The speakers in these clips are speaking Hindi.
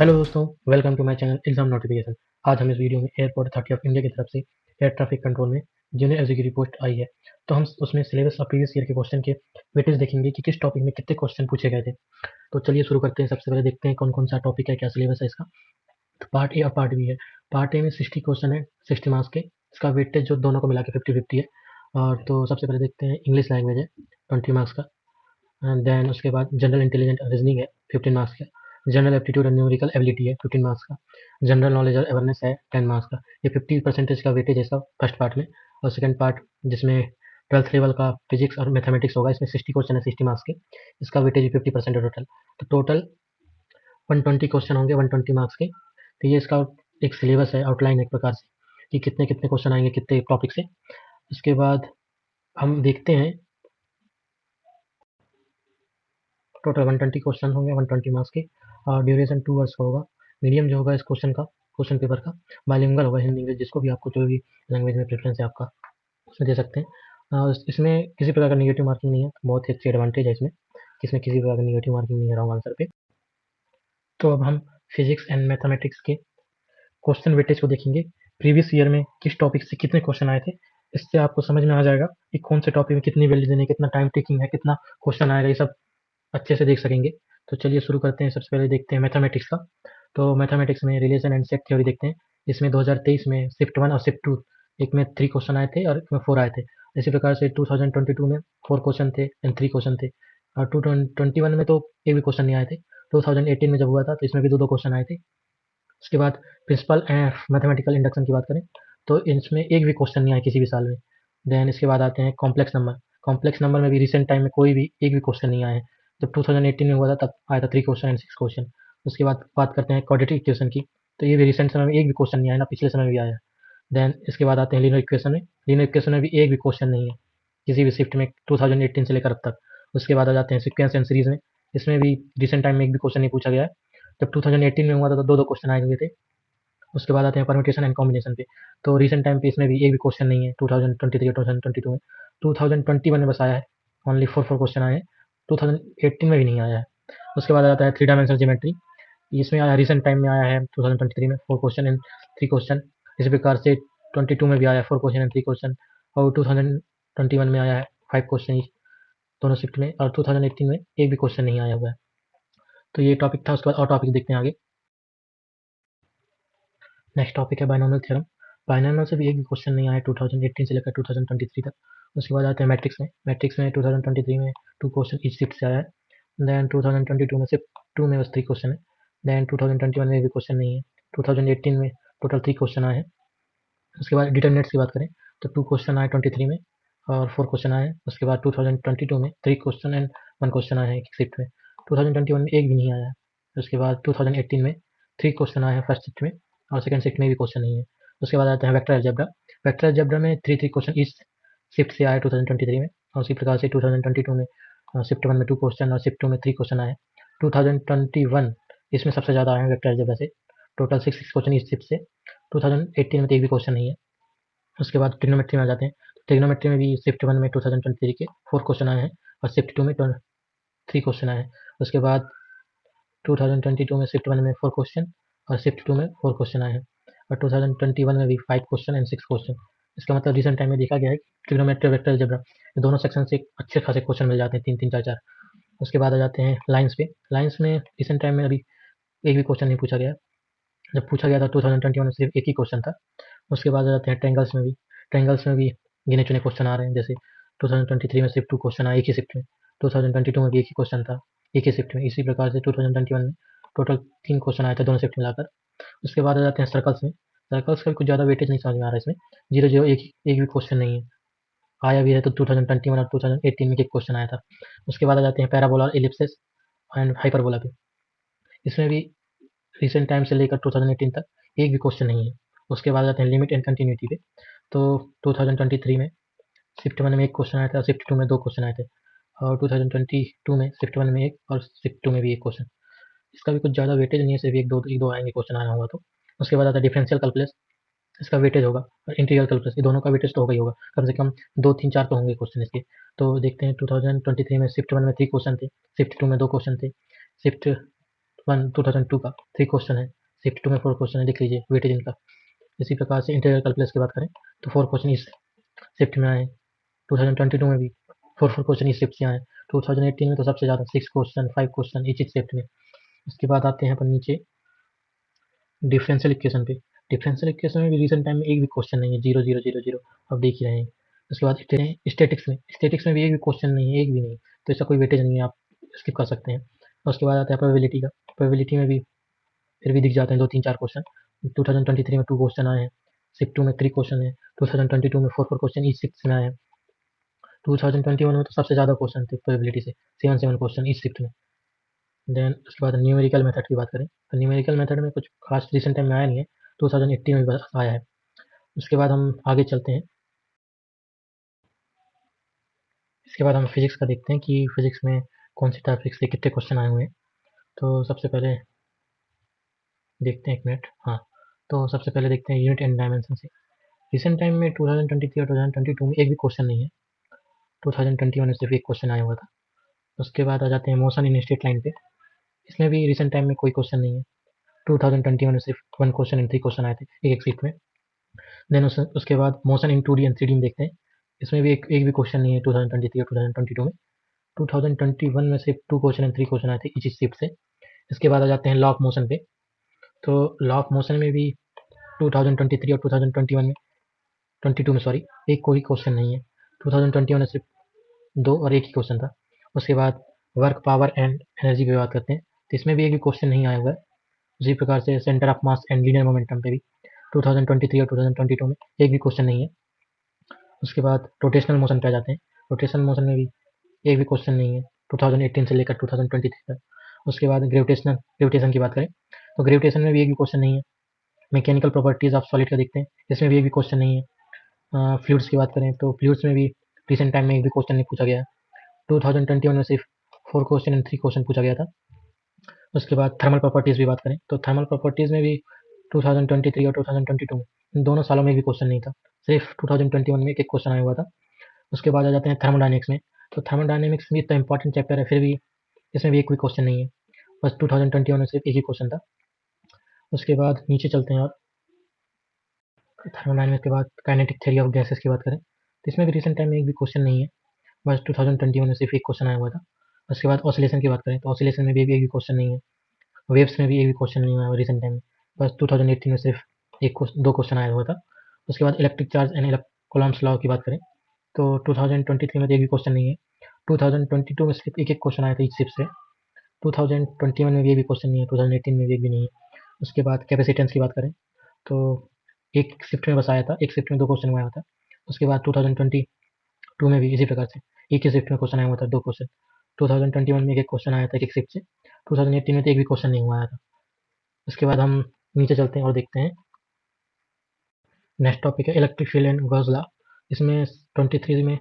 हेलो दोस्तों, welcome to my channel exam notification. आज हम इस वीडियो में एयरपोर्ट अथॉरिटी ऑफ इंडिया की तरफ से एयर ट्रैफिक कंट्रोल में जूनियर एग्जीक्यूटिव पोस्ट आई है। तो हम उसमें सिलेबस और प्रीवियस ईयर के क्वेश्चन के वेटेज देखेंगे कि किस टॉपिक में कितने क्वेश्चन पूछे गए थे। तो चलिए शुरू करते हैं। सबसे पहले देखते हैं कौन कौन सा टॉपिक है, क्या सिलेबस है इसका। तो पार्ट ए और पार्ट बी है। पार्ट ए में 60 क्वेश्चन है, 60 मार्क्स के। इसका वेटेज जो दोनों को मिला के 50-50 है। और तो सबसे पहले देखते हैं इंग्लिश लैंग्वेज है 20 मार्क्स का। एंड देन उसके बाद जनरल इंटेलिजेंट रीजनिंग है 15 मार्क्स का। General aptitude and numerical ability है 15 मार्क्स का। जनरल नॉलेज और अवेयरनेस है 10 मार्क्स का। ये 50% का वेटेज है इसका फर्स्ट पार्ट में। और सेकंड पार्ट जिसमें 12th लेवल का फिजिक्स और मैथमेटिक्स होगा, इसमें 60 क्वेश्चन है 60 मार्क्स के। इसका वेटेज भी 50% है टोटल। तो टोटल 120 क्वेश्चन होंगे 120 मार्क्स के। तो ये इसका एक सिलेबस है, आउटलाइन एक प्रकार से कि कितने कितने क्वेश्चन आएंगे कितने टॉपिक से। उसके बाद हम देखते हैं टोटल 120 क्वेश्चन होंगे 120 मार्क्स के। और ड्यूरेशन 2 आवर्स का होगा। मीडियम जो होगा इस क्वेश्चन पेपर का बाइलिंगुअल होगा, हिंदी इंग्लिश, जिसको भी आपको जो भी लैंग्वेज में प्रेफरेंस है आपका उसमें दे सकते हैं। इसमें किसी प्रकार का निगेटिव मार्किंग नहीं है, बहुत ही अच्छी एडवांटेज है इसमें कि इसमें किसी प्रकार का निगेटिव मार्किंग नहीं है रॉन्ग आंसर पे। तो अब हम फिजिक्स एंड मैथमेटिक्स के क्वेश्चन वेटेज को देखेंगे। प्रीवियस ईयर में किस टॉपिक से कितने क्वेश्चन आए थे, इससे आपको समझ में आ जाएगा कि कौन से टॉपिक में कितनी वैल्यू देनी है, कितना टाइम टेकिंग है, कितना क्वेश्चन आएगा, ये सब अच्छे से देख सकेंगे। तो चलिए शुरू करते हैं। सबसे पहले देखते हैं मैथमेटिक्स का। तो मैथमेटिक्स में रिलेशन एंड सेट थ्योरी देखते हैं। इसमें 2023 में शिफ्ट 1 और शिफ्ट 2 एक में 3 क्वेश्चन आए थे और एक में 4 आए थे। इसी प्रकार से 2022 में 4 क्वेश्चन थे एंड 3 क्वेश्चन थे। और 2021 में तो एक भी क्वेश्चन नहीं आए थे। 2018 में जब हुआ था तो इसमें भी 2-2 क्वेश्चन आए थे। उसके बाद प्रिंसिपल मैथमेटिकल इंडक्शन की बात करें तो इसमें एक भी क्वेश्चन नहीं आया किसी भी साल में। देन इसके बाद आते हैं कॉम्प्लेक्स नंबर। कॉम्प्लेक्स नंबर में भी रिसेंट टाइम में कोई भी एक भी क्वेश्चन नहीं आया है। जब 2018 में हुआ था तब आया था 3 क्वेश्चन एंड 6 क्वेश्चन। उसके बाद बात करते हैं क्वाड्रेटिक इक्वेशन की। तो ये भी रिसेंट समय में एक भी क्वेश्चन नहीं आया, ना पिछले समय में भी आया। देन इसके बाद आते हैं लीनियर इक्वेशन में। लीनियर इक्वेशन में भी एक भी क्वेश्चन नहीं है किसी भी शिफ्ट में 2018 से लेकर अब तक। उसके बाद आ जाते हैं सीक्वेंस एंड सीरीज में। इसमें भी रिसेंट टाइम में एक भी क्वेश्चन नहीं पूछा गया है। जब 2018 में हुआ था तो 2-2 क्वेश्चन आए हुए थे। उसके बाद आते हैं परम्यूटेशन एंड कॉम्बिनेशन पे। तो रिसेंट टाइम पे इसमें भी एक भी क्वेश्चन नहीं है 2023 और 2022 में। 2021 में बस आया है, ओनली 4 क्वेश्चन आए हैं। 2018 में भी नहीं आया है। उसके बाद आता है 3 डायमेंशनल ज्योमेट्री। इसमें आया, रिसेंट टाइम में आया है 2023 में 4 क्वेश्चन एंड 3 क्वेश्चन। इसी प्रकार से 22 में भी आया है 4 क्वेश्चन एंड 3 क्वेश्चन। और 2021 में आया है 5 क्वेश्चन दोनों शिफ्ट में। और 2018 में एक भी क्वेश्चन नहीं आया हुआ है। तो ये टॉपिक था। उसके बाद और टॉपिक देखते हैं आगे। नेक्स्ट टॉपिक है बाइनोमियल थ्योरम। बाइनोमियल से भी एक भी क्वेश्चन नहीं आया 2018 से लेकर 2023 तक। उसके बाद आते हैं मैट्रिक्स में। मैट्रिक्स में 2023 में 2 क्वेश्चन ईच शिफ्ट से आया है। देन 2022 में शिफ्ट 2 में बस 3 क्वेश्चन है। देन 2021 में भी क्वेश्चन नहीं है। 2018 में टोटल 3 क्वेश्चन आए हैं। उसके बाद डिटर्मिनेंट्स की बात करें तो 2 क्वेश्चन आए 23 में और 4 क्वेश्चन आए हैं। उसके बाद 2022 में 3 क्वेश्चन एंड 1 क्वेश्चन आए हैं एक शिफ्ट में। 2021 में एक भी नहीं आया है। उसके बाद 2018 में 3 क्वेश्चन आए हैं फर्स्ट शिफ्ट में और सेकंड शिफ्ट में भी क्वेश्चन नहीं है। उसके बाद आते हैं वेक्टर अलजेब्रा। वेक्टर अलजेब्रा में 3 क्वेश्चन इस शिफ्ट से आए 2023 में। और उसी प्रकार से 2022 में शिफ्ट 1 में 2 क्वेश्चन और शिफ्ट 2 में 3 क्वेश्चन आए। 2021 इसमें सबसे ज़्यादा आए हैं वेक्टर अलजेब्रा से, टोटल 6 क्वेश्चन इस शिफ्ट से। 2018 में तो एक भी क्वेश्चन नहीं है। उसके बाद ट्रिग्नोमेट्री में आ जाते हैं। ट्रिग्नोमेट्री में भी शिफ्ट 1 में 2023 के 4 क्वेश्चन आए हैं और शिफ्ट 2 में 3 क्वेश्चन आए हैं। उसके बाद 2022 में शिफ्ट 1 में 4 क्वेश्चन और शिफ्ट 2 में 4 क्वेश्चन आए हैं। और 2021 में भी 5 क्वेश्चन एंड 6 क्वेश्चन। इसका मतलब रिसेंट टाइम में देखा गया है कि ट्रिग्नोमेट्री और वेक्टर अलजेब्रा दोनों सेक्शन से अच्छे खासे क्वेश्चन मिल जाते हैं, 3-3, 4-4। उसके बाद आ जाते हैं लाइन्स पे। लाइन्स में रिसेंट टाइम में अभी एक भी क्वेश्चन नहीं पूछा गया। जब पूछा गया था 2021 में सिर्फ एक ही क्वेश्चन था। उसके बाद आ जाते हैं ट्रायंगल्स में भी। ट्रायंगल्स में भी गिने चुने क्वेश्चन आ रहे हैं, जैसे 2023 में सिर्फ 2 क्वेश्चन आए एक ही शिफ्ट में। 2022 में भी एक ही क्वेश्चन था एक ही शिफ्ट में। इसी प्रकार से 2021 में टोटल 3 क्वेश्चन आए थे दोनों शिफ्ट मिलाकर। उसके बाद आ जाते हैं सर्कल्स में। सर्कल्स का भी कुछ ज़्यादा वेटेज नहीं समझ में आ रहा है इसमें। 0-0 एक भी क्वेश्चन नहीं है। आया भी है तो 2021 और 2018 में एक क्वेश्चन आया था। उसके बाद आ जाते हैं पैराबोला और एलिप्सिस एंड हाइपरबोला पे। इसमें भी रिसेंट टाइम से लेकर 2018 तक एक भी क्वेश्चन नहीं है। उसके बाद आते हैं लिमिट एंड कंटिन्यूटी पे। तो 2023 में शिफ्ट 1 में एक क्वेश्चन आया था, शिफ्ट 2 में 2 क्वेश्चन आए थे। और 2022 में शिफ्ट 1 में एक और शिफ्ट 2 में भी एक क्वेश्चन। इसका भी कुछ ज़्यादा वेटेज नहीं है, सिर्फ एक दो आएंगे क्वेश्चन आया होगा तो। उसके बाद आता है डिफरेंशियल कैलकुलस। इसका वेटेज होगा। और इंटीग्रल कैलकुलस, ये दोनों का वेटेज तो होगा ही होगा, कम से कम 2-3-4 तो होंगे क्वेश्चन इसके। तो देखते हैं 2023 में शिफ्ट 1 में 3 क्वेश्चन थे, शिफ्ट 2 में 2 क्वेश्चन थे, शिफ्ट 2002 का 3 क्वेश्चन है, शिफ्ट 2 में 4 क्वेश्चन है, देख लीजिए वेटेज इनका। इसी प्रकार से इंटीग्रल कैलकुलस की बात करें तो 4 क्वेश्चन इस शिफ्ट में आए, 2022 में भी 4 क्वेश्चन इस शिफ्ट से आए, 2018 में तो सबसे ज़्यादा 6 क्वेश्चन 5 क्वेश्चन इस शिफ्ट में। उसके बाद आते हैं अपन नीचे डिफरेंशियल इक्वेशन पे। डिफरेंशियल इक्वेशन में भी रिसेंट टाइम में एक भी क्वेश्चन नहीं है, 0 0 0 0 आप देख ही रहे हैं। उसके बाद स्टेटिक्स में भी एक भी क्वेश्चन नहीं है, एक भी नहीं, तो इसका कोई वेटेज नहीं है, आप स्किप कर सकते हैं। उसके बाद आता है प्रोबेबिलिटी का। प्रोबेबिलिटी में भी फिर भी दिख जाते हैं 2 3 4 क्वेश्चन। 2023 में 2 क्वेश्चन आए हैं, शिफ्ट 2 में 3 क्वेश्चन है, 2022 में 4 क्वेश्चन इस शिफ्ट में आए हैं, 2021 में तो सबसे ज़्यादा क्वेश्चन थे प्रोबेबिलिटी से, 7 क्वेश्चन इस शिफ्ट में। देन उसके बाद न्यूमेरिकल मेथड की बात करें तो न्यूमेरिकल मेथड में कुछ खास रिसेंट टाइम में आया नहीं है, 2018 में बस आया है। उसके बाद हम आगे चलते हैं। इसके बाद हम फिजिक्स का देखते हैं कि फिजिक्स में कौन सी टॉपिक से कितने क्वेश्चन आए हुए हैं। तो सबसे पहले देखते हैं, एक मिनट, हाँ, तो सबसे पहले देखते हैं यूनिट एंड डायमेंशन से। रिसेंट टाइम में 2023 और 2022 में एक भी क्वेश्चन नहीं है, 2021 में सिर्फ एक क्वेश्चन आया हुआ था। उसके बाद आ जाते हैं मोशन इन स्ट्रेट लाइन पे। इसमें भी रिसेंट टाइम में कोई क्वेश्चन नहीं है, 2021 में सिर्फ 1 क्वेश्चन एंड 3 क्वेश्चन आए थे एक एक सीट में। देन उसके बाद motion in 2D and 3D में देखते हैं, इसमें भी एक भी क्वेश्चन नहीं है 2023 और 2022 में। 2021 में सिर्फ 2 क्वेश्चन एंड 3 क्वेश्चन आए थे इसी शिफ्ट से। इसके बाद आ जाते हैं लॉ ऑफ मोशन पे। तो लॉ ऑफ मोशन में भी 2023 और 2021 में 22 में सॉरी एक कोई क्वेश्चन नहीं है, 2021 में सिर्फ 2 और एक ही क्वेश्चन था। उसके बाद वर्क पावर एंड एनर्जी की बात करते हैं, तो इसमें भी एक भी क्वेश्चन नहीं आया हुआ है। उसी प्रकार से centre of mass and linear momentum पे भी 2023 और 2022 में एक भी क्वेश्चन नहीं है। उसके बाद रोटेशनल मोशन पे आ जाते हैं। रोटेशनल मोशन में भी एक भी क्वेश्चन नहीं है 2018 से लेकर 2023 तक। उसके बाद ग्रेविटेशन की बात करें तो ग्रेविटेशन में भी एक भी क्वेश्चन नहीं है। मैकेनिकल प्रॉपर्टीज ऑफ सॉलिड का देखते हैं, इसमें भी एक भी क्वेश्चन नहीं है। फ्लूइड्स की बात करें तो फ्लूइड्स में भी रिसेंट टाइम में एक भी क्वेश्चन नहीं पूछा गया है, 2021 में सिर्फ 4 क्वेश्चन एंड 3 क्वेश्चन पूछा गया था। उसके बाद थर्मल प्रॉपर्टीज भी बात करें तो थर्मल प्रॉपर्टीज में भी 2023 और 2022 में दोनों सालों में भी क्वेश्चन नहीं था, सिर्फ 2021 में एक एक क्वेश्चन आया हुआ था। उसके बाद आ जाते हैं थर्मोडायनेमिक्स में। तो थर्मोडायनेमिक्स भी इतना इंपॉर्टेंट चैप्टर है, फिर भी इसमें भी एक भी क्वेश्चन नहीं है, बस 2021 में सिर्फ एक ही क्वेश्चन था। उसके बाद नीचे चलते हैं और थर्मोडायनेमिक्स के बाद काइनेटिक थ्योरी ऑफ गैसेस की बात करें तो इसमें भी रिसेंट टाइम में एक भी क्वेश्चन नहीं है, बस 2021 में सिर्फ एक क्वेश्चन आया हुआ था। उसके बाद ऑसिलेशन की बात करें तो ऑसिलेशन में भी एक भी क्वेश्चन नहीं है, वेव्स में भी एक भी क्वेश्चन नहीं आया रिसेंट टाइम में, बस 2018 में सिर्फ दो क्वेश्चन आया हुआ था। उसके बाद electric charge and columns law की बात करें तो 2023 में एक भी क्वेश्चन नहीं है, 2022 में सिर्फ एक क्वेश्चन आया था इस शिफ्ट से, 2021 में भी एक भी क्वेश्चन नहीं है, 2018 में भी एक भी नहीं है। उसके बाद कैपेसिटेंस की बात करें तो एक शिफ्ट में बस आया था, एक शिफ्ट में 2 क्वेश्चन आया था। उसके बाद 2022 में भी इसी प्रकार से एक ही शिफ्ट में क्वेश्चन आया हुआ था, 2 क्वेश्चन। 2021 में एक क्वेश्चन आया था एक शिफ्ट से, 2018 में तो एक भी क्वेश्चन नहीं हुआ आया था। उसके बाद हम नीचे चलते हैं और देखते हैं नेक्स्ट टॉपिक है electric field and Gauss law. इसमें 23 में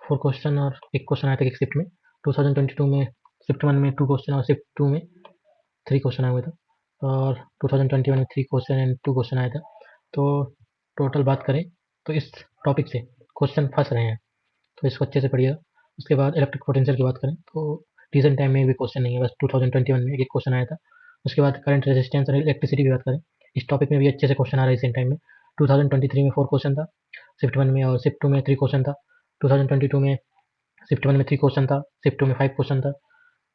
4 क्वेश्चन और एक क्वेश्चन आया था एक शिफ्ट में, 2022 में शिफ्ट 1 में 2 क्वेश्चन और शिफ्ट 2 में 3 क्वेश्चन आया हुआ था, और 2021 में 3 क्वेश्चन एंड 2 क्वेश्चन आया था। तो टोटल बात करें तो इस टॉपिक से क्वेश्चन फंस रहे हैं, तो इसको अच्छे से पढ़िएगा। उसके बाद इलेक्ट्रिक पोटेंशियल की बात करें तो रिसेंट टाइम में भी क्वेश्चन नहीं है, बस 2021 में एक क्वेश्चन आया था। उसके बाद करंट रेजिस्टेंस और इलेक्ट्रिसिटी की बात करें, इस टॉपिक में भी अच्छे से क्वेश्चन आ रहा है रिसेंट टाइम में। 2023 में 4 क्वेश्चन था शिफ्ट 1 में, और शिफ्ट 2 में 3 क्वेश्चन था। 2022 में शिफ्ट 1 में 3 क्वेश्चन था, शिफ्ट 2 में 5 क्वेश्चन था।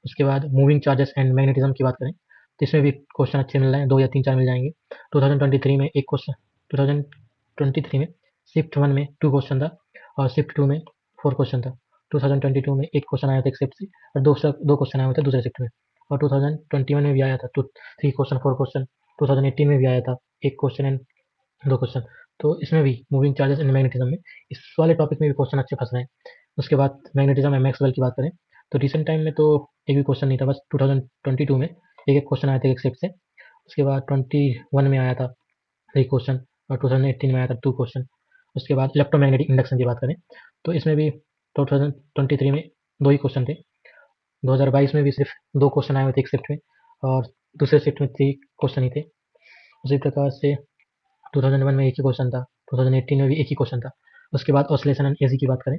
उसके बाद मूविंग चार्जेस एंड मैग्नेटिज्म की बात करें तो इसमें भी क्वेश्चन अच्छे मिल रहे हैं, 2 या 3 4 मिल जाएंगे। 2023 में एक क्वेश्चन, 2023 में शिफ्ट 1 में 2 क्वेश्चन था और शिफ्ट 2 में 4 क्वेश्चन था। 2022 में एक क्वेश्चन आया था एक शिफ्ट से, और दो क्वेश्चन आए हुए थे दूसरे शिफ्ट में। और 2021 में भी आया था तो 3 क्वेश्चन 4 क्वेश्चन। 2018 में भी आया था एक क्वेश्चन एंड 2 क्वेश्चन। तो इसमें भी मूविंग चार्जेस एंड मैग्नेटिज्म में इस वाले टॉपिक में भी क्वेश्चन अच्छे फंस रहे हैं। उसके बाद मैग्नेटिज्म एंड मैक्सवेल की बात करें तो रिसेंट टाइम में तो एक भी क्वेश्चन नहीं था, बस 2022 में एक क्वेश्चन आया था एक शिफ्ट से। उसके बाद 21 में आया था 3 क्वेश्चन, और 2018 में आया था 2 क्वेश्चन। उसके बाद इलेक्ट्रोमैग्नेटिक इंडक्शन की बात करें तो इसमें भी 2023 में 2 ही क्वेश्चन थे। 2022 में भी सिर्फ 2 क्वेश्चन आए हुए थे एक शिफ्ट में, और दूसरे शिफ्ट में 3 क्वेश्चन ही थे। उसी प्रकार से 2001 में एक ही क्वेश्चन था, 2018 में भी एक ही क्वेश्चन था। उसके बाद ऑसिलेशन एंड एसी की बात करें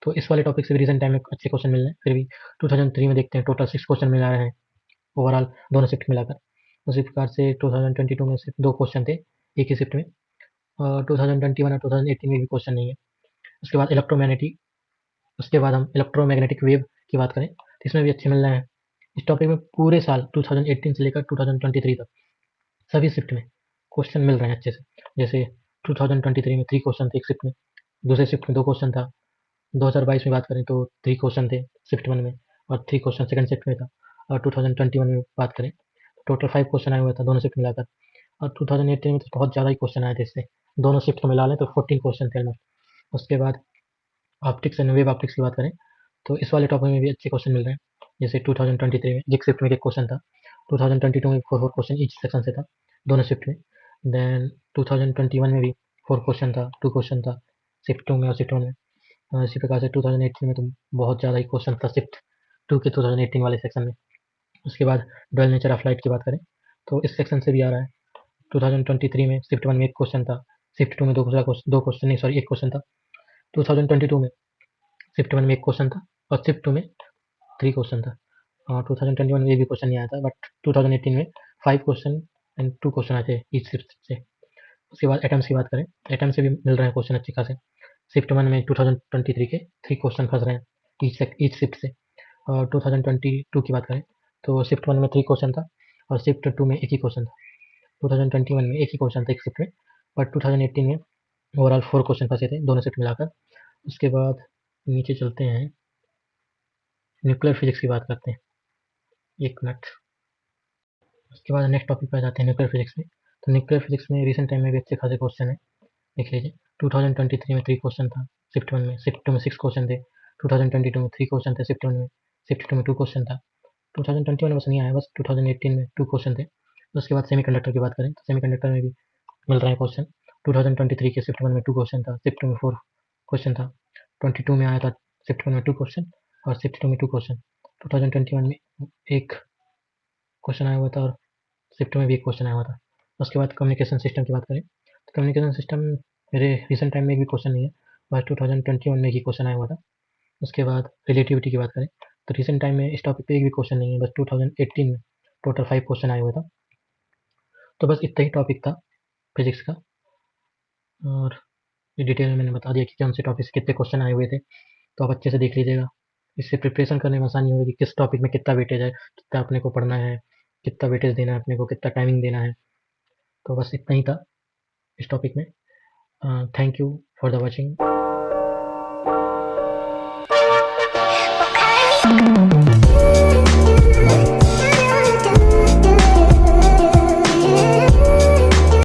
तो इस वाले टॉपिक से भी रिसेंट टाइम में अच्छे क्वेश्चन मिल रहे हैं, फिर भी 2003 में देखते हैं टोटल 6 क्वेश्चन मिल रहे हैं। ओवरऑल दोनों शिफ्ट मिलाकर। उसी प्रकार से 2022 में सिर्फ 2 क्वेश्चन थे एक ही शिफ्ट में, और 2021 और 2018 में भी क्वेश्चन नहीं है। उसके बाद हम इलेक्ट्रोमैग्नेटिक वेव की बात करें तो इसमें भी अच्छे मिल रहे हैं। इस टॉपिक में पूरे साल 2018 से लेकर 2023 तक सभी शिफ्ट में क्वेश्चन मिल रहे हैं अच्छे से। जैसे 2023 में 3 क्वेश्चन थे एक शिफ्ट में, दूसरे शिफ्ट में 2 क्वेश्चन था। 2022 में बात करें तो 3 क्वेश्चन थे शिफ्ट 1 में और 3 क्वेश्चन सेकंड शिफ्ट में था। और 2021 में बात करें तो टोटल 5 क्वेश्चन आए हुए थे दोनों शिफ्ट मिलाकर। और 2018 में तो बहुत ज़्यादा ही क्वेश्चन आए थे इससे, दोनों शिफ्ट को मिला लें तो 14 क्वेश्चन थे ऑलमोस्ट। उसके बाद ऑप्टिक्स एंड वेव ऑप्टिक्स की बात करें तो इस वाले टॉपिक में भी अच्छे क्वेश्चन मिल रहे हैं। जैसे 2023 में एक शिफ्ट में एक क्वेश्चन था, 2022 में 4 क्वेश्चन ईच सेक्शन से था दोनों शिफ्ट में। देन 2021 में भी 4 क्वेश्चन था, 2 क्वेश्चन था शिफ्ट 2 में और शिफ्ट 1 में। इसी प्रकार से 2018 में तो बहुत ज़्यादा ही क्वेश्चन था शिफ्ट 2 के 2018 वाले सेक्शन में। उसके बाद डुअल नेचर ऑफ लाइट की बात करें तो इस सेक्शन से भी आ रहा है। 2023 में शिफ्ट 1 में एक क्वेश्चन था, शिफ्ट 2 में दो क्वेश्चन नहीं सॉरी एक क्वेश्चन था। 2022 में शिफ्ट 1 में एक क्वेश्चन था और शिफ्ट 2 में 3 क्वेश्चन था। और 2021 में एक भी क्वेश्चन नहीं आया था, बट 2018 में 5 क्वेश्चन एंड 2 क्वेश्चन आए थे ईच शिफ्ट से। उसके बाद एटम्स की बात करें, एटम्स से भी मिल रहे हैं क्वेश्चन अच्छे खासे। शिफ्ट 1 में 2023 के 3 क्वेश्चन फंस रहे हैं ईच शिफ्ट से। और 2022 की बात करें तो शिफ्ट 1 में 3 क्वेश्चन था और शिफ्ट 2 में एक ही क्वेश्चन था। 2021 में एक ही क्वेश्चन था एक शिफ्ट में, बट 2018 में ओवरऑल 4 क्वेश्चन फंसे थे दोनों शिफ्ट मिलाकर। उसके बाद नीचे चलते हैं, न्यूक्लियर फिजिक्स की बात करते हैं, एक मिनट। उसके बाद नेक्स्ट टॉपिक पे आ जाते हैं न्यूक्लियर फिजिक्स में। तो न्यूक्लियर फिजिक्स में रिसेंट टाइम में भी अच्छे खासे क्वेश्चन है, देख लीजिए। 2023 में 3 क्वेश्चन था शिफ्ट 1 में, शिफ्ट 2 में 6 क्वेश्चन थे। 2022 में 3 क्वेश्चन थे शिफ्ट 1 में, शिफ्ट 2 में 2 क्वेश्चन था। 2021 में बस नहीं आया, बस 2018 में 2 क्वेश्चन थे। उसके बाद सेमीकंडक्टर की बात करें तो सेमीकंडक्टर में भी मिल रहे हैं क्वेश्चन। 2023 के शिफ्ट 1 में 2 क्वेश्चन था, शिफ्ट 2 में 4 क्वेश्चन था। 22 में आया था शिफ्ट 1 में 2 क्वेश्चन और शिफ्ट 2 में 2 क्वेश्चन। 2021 में एक क्वेश्चन आया हुआ था और शिफ्ट में भी एक क्वेश्चन आया हुआ था। उसके बाद कम्युनिकेशन सिस्टम की बात करें तो कम्युनिकेशन सिस्टम मेरे रिसेंट टाइम में एक भी क्वेश्चन नहीं है, बस 2021 में एक ही क्वेश्चन आया हुआ था। उसके बाद रिलेटिविटी की बात करें तो रिसेंट टाइम में इस टॉपिक पे एक भी क्वेश्चन नहीं है, बस 2018 में टोटल 5 क्वेश्चन आया हुआ था। तो बस इतना ही टॉपिक था फिजिक्स का, और ये डिटेल में मैंने बता दिया कि कौन से टॉपिक से कितने क्वेश्चन आए हुए थे। तो आप अच्छे से देख लीजिएगा, इससे प्रिपरेशन करने में आसानी होगी कि किस टॉपिक में कितना वेटेज है, कितना अपने को पढ़ना है, कितना वेटेज देना है अपने को, कितना टाइमिंग देना है। तो बस इतना ही था इस टॉपिक में। Thank you for the watching.